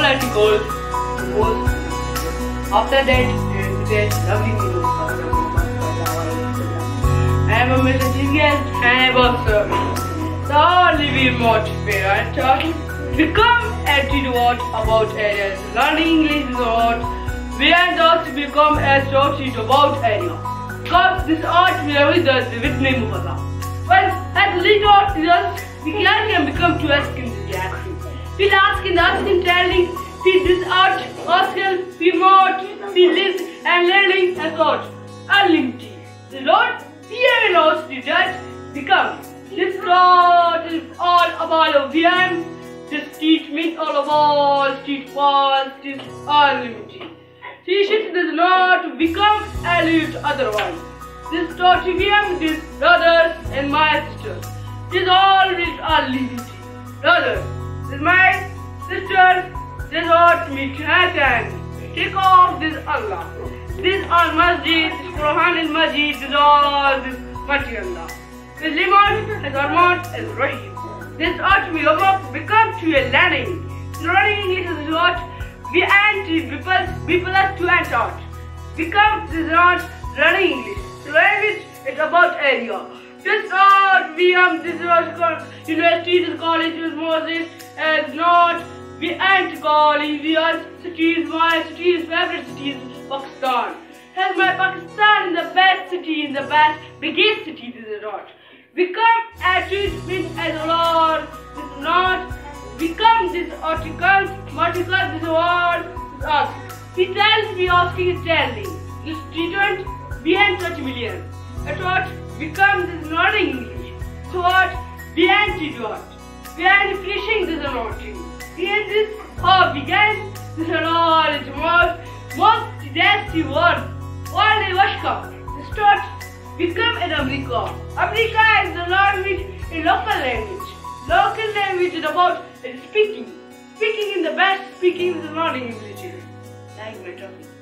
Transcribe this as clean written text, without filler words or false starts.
articles. After that, there's lovely videos. I am a Mr. Genius and I was serving. So only we motivate and talk. Become attitude about areas. Learning English is what we and us become as talking about area. Because this art we are with us with name of Allah. Well, as lead art is us, we can become to us in the classroom. We ask in us in telling, we this art, ourselves, we mount, we live and learning and thought. Unlimited. The Lord, we are lost to judge, become. This thought is all about a VM. This teachment all about street falls is unlimited. Teaching does not become elite otherwise. This thought VM, these brothers and my sisters, is always unlimited. Brothers, this my sisters, this ought me to hand. Take off this Allah. This all masjid, this Quran and Majid, this all this material. This limit has Armand and Rahim. This ought me over become to a learning. Learning English is what we anti people are to and taught. Become this not learning English. Language is about area. This not we this was universities, colleges, Moses as not we anti college. We are cities, my cities, favorite cities, Pakistan. Has my Pakistan in the best city, in the best biggest city this is not. Become attitude as a Lord, this is not become this article, this word is asked. He tells me asking is telling. This student behind such millions. That's what becomes this learning English. So what behind it what? Behind finishing this anointing. Behind this how began this knowledge most nasty word. All the Washka. This thought become in America. America is the language in local language. Local language is about speaking. Speaking in the best, speaking is not in English. Like my topic.